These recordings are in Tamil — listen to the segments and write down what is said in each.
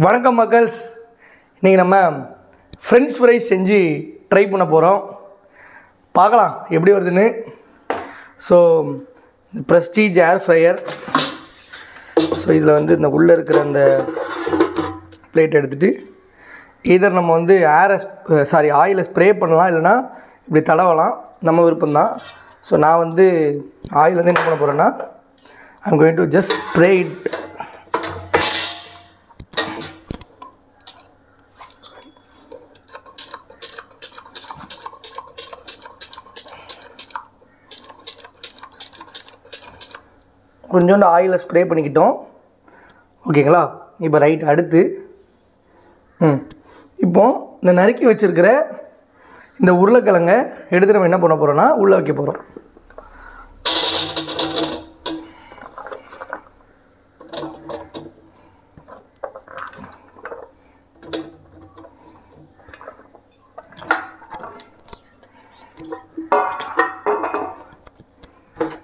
வணக்கம் மக்கள்ஸ். இன்றைக்கி நம்ம ஃப்ரெஞ்ச் ஃப்ரைஸ் செஞ்சு ட்ரை பண்ண போகிறோம். பார்க்கலாம் எப்படி வருதுன்னு. ஸோ ப்ரெஸ்டீஜ் ஏர் ஃப்ரையர். ஸோ இதில் வந்து இந்த உள்ளே இருக்கிற அந்த பிளேட் எடுத்துகிட்டு இதர் நம்ம வந்து ஆயிலை ஸ்ப்ரே பண்ணலாம், இல்லைனா இப்படி தடவலாம், நம்ம விருப்பம்தான். ஸோ நான் வந்து ஆயில் வந்து என்ன பண்ண போகிறேன்னா, I'm going to just spray it. கொஞ்சோண்டு ஆயிலை ஸ்ப்ரே பண்ணிக்கிட்டோம், ஓகேங்களா? இப்போ ரைட் அடுத்து இப்போது இந்த நறுக்கி வச்சுருக்கிற இந்த உருளைக்கிழங்கை எடுத்து நம்ம என்ன பண்ண போகிறோன்னா உள்ளே வைக்க போகிறோம்.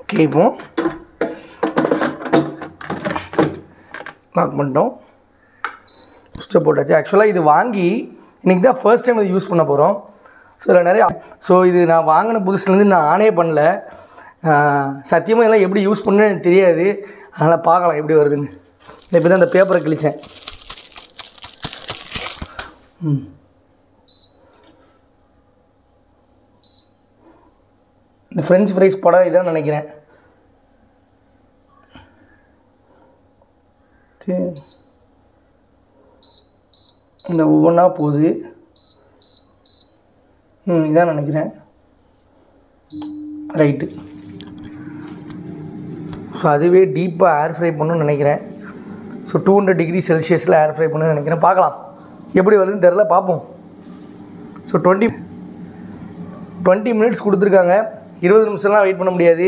ஓகே, இப்போ லாக் பண்ணிட்டோம், சுவிட்சை போட்டாச்சு. ஆக்சுவலாக இது வாங்கி இன்றைக்கி தான் ஃபர்ஸ்ட் டைம் இது யூஸ் பண்ண போகிறோம். ஸோ இதில் நிறையா இது நான் வாங்கின புதுசுலேருந்து நான் ஆனே பண்ணல. சத்தியமாக இதெல்லாம் எப்படி யூஸ் பண்ணணும்னு எனக்கு தெரியாது. அதனால் பார்க்கலாம் எப்படி வருதுன்னு. இப்போ தான் இந்த பேப்பரை கிழித்தேன். இந்த ஃப்ரெஞ்ச் ஃப்ரைஸ் படம் இதான் நினைக்கிறேன். இந்த ஒவ்வொன்றா போகுது. இதான் நினைக்கிறேன். ரைட்டு. ஸோ அதுவே டீப்பாக ஏர் ஃப்ரை பண்ணணும்னு நினைக்கிறேன். ஸோ 200 டிகிரி செல்சியஸில் ஏர் ஃப்ரை பண்ணணும்னு நினைக்கிறேன். பார்க்கலாம் எப்படி வருதுன்னு தெரில, பார்ப்போம். ஸோ 20 மினிட்ஸ் கொடுத்துருக்காங்க. 20 நிமிஷம்லாம் வெயிட் பண்ண முடியாது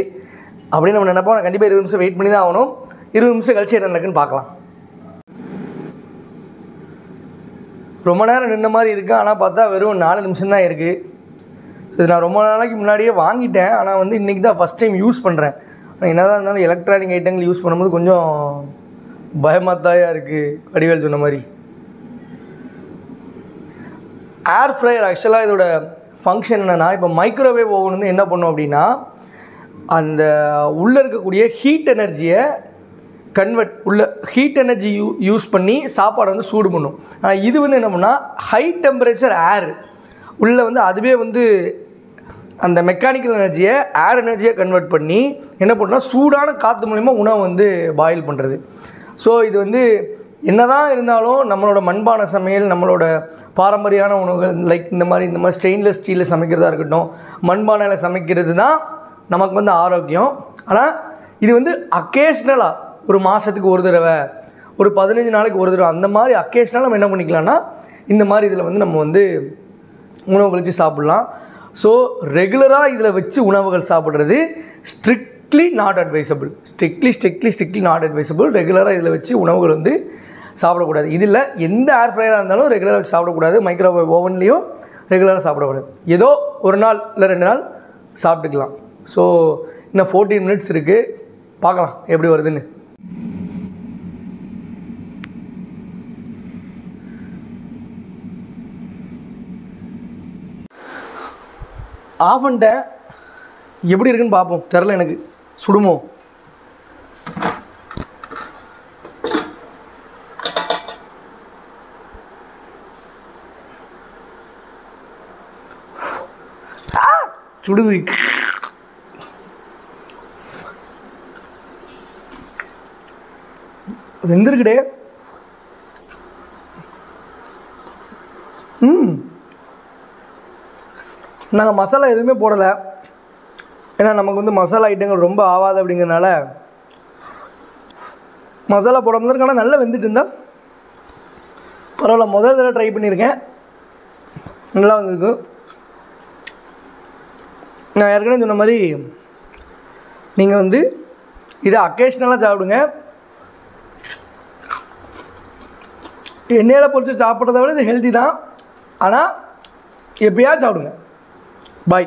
அப்படின்னு நம்ம நினைப்போம். நான் கண்டிப்பாக 20 நிமிஷம் வெயிட் பண்ணி தான் ஆகணும். 20 நிமிஷம் கழிச்சு என்ன நடக்குன்னு பார்க்கலாம். ரொம்ப நேரம் நின்ன மாதிரி இருக்குது, ஆனால் பார்த்தா வெறும் 4 நிமிஷம் தான் இருக்குது. ஸோ இது நான் ரொம்ப நாளைக்கு முன்னாடியே வாங்கிட்டேன், ஆனால் வந்து இன்றைக்கி தான் ஃபஸ்ட் டைம் யூஸ் பண்ணுறேன். ஆனால் என்ன தான் இருந்தாலும் எலக்ட்ரானிக் ஐட்டங்கள் யூஸ் பண்ணும்போது கொஞ்சம் பயமாத்தாயாக இருக்குது. வடிவேல் சொன்ன மாதிரி. ஏர் ஃப்ரையர் ஆக்சுவலாக இதோட ஃபங்க்ஷன் என்னென்னா, இப்போ மைக்ரோவேவ் ஓவன் வந்து என்ன பண்ணும் அப்படின்னா, அந்த உள்ளே இருக்கக்கூடிய ஹீட் எனர்ஜியை ஹீட் எனர்ஜி யூஸ் பண்ணி சாப்பாடை வந்து சூடு பண்ணும். ஆனால் இது வந்து என்ன பண்ணால் ஹை டெம்பரேச்சர் ஏர் உள்ளே வந்து அதுவே வந்து அந்த மெக்கானிக்கல் எனர்ஜியை ஏர் எனர்ஜியை கன்வெர்ட் பண்ணி என்ன பண்ணுறோன்னா சூடான காற்று மூலிமா உணவை வந்து பாயில் பண்ணுறது. ஸோ இது வந்து என்ன தான் இருந்தாலும் நம்மளோட மண்பான சமையல், நம்மளோட பாரம்பரியான உணவுகள் லைக் இந்த மாதிரி ஸ்டெயின்லெஸ் ஸ்டீலில் சமைக்கிறதா இருக்கட்டும், மண்பானையில் சமைக்கிறது தான் நமக்கு வந்து ஆரோக்கியம். ஆனால் இது வந்து அக்கேஷ்னலாக ஒரு மாதத்துக்கு ஒரு தடவை, ஒரு 15 நாளைக்கு ஒரு தடவை, அந்த மாதிரி அக்கேஷ்னலாக நம்ம என்ன பண்ணிக்கலாம்னா இந்த மாதிரி இதில் வந்து நம்ம வந்து உணவுகள் வச்சு சாப்பிட்லாம். ஸோ ரெகுலராக இதில் வச்சு உணவுகள் சாப்பிட்றது strictly not advisable. Strictly not advisable. ரெகுலராக இதில் வச்சு உணவுகள் வந்து சாப்பிடக்கூடாது. இதில் எந்த ஏர் ஃப்ரையராக இருந்தாலும் ரெகுலராக வச்சு சாப்பிடக்கூடாது. மைக்ரோவேவ் ஓவன்லேயும் ரெகுலராக சாப்பிடக்கூடாது. ஏதோ ஒரு நாள் இல்லை 2 நாள் சாப்பிட்டுக்கலாம். ஸோ இன்னும் 14 மினிட்ஸ் இருக்குது, பார்க்கலாம் எப்படி வருதுன்னு. ஆஃப் பண்ணிட்டேன், எப்படி இருக்குன்னு பார்ப்போம். தெரில எனக்கு, சுடுமோ? சுடுது. வெந்திருக்குடே. நாங்கள் மசாலா எதுவுமே போடலை, ஏன்னா நமக்கு வந்து மசாலா ஐட்டங்கள் ரொம்ப ஆகாது அப்படிங்கிறனால மசாலா போடாமல் இருக்கா. நல்லா வெந்துட்டு இருந்தால் பரவாயில்ல. முதல் தடவை ட்ரை பண்ணியிருக்கேன், நல்லா வந்திருக்கு. நான் ஏற்கனவே சொன்ன மாதிரி நீங்கள் வந்து இதை அக்கேஷ்னலாக சாப்பிடுங்க. எண்ணெயில் பொரிச்சு சாப்பிட்றத விட இது ஹெல்த்தி தான், ஆனால் எப்படியா சாப்பிடுங்க. பாய்.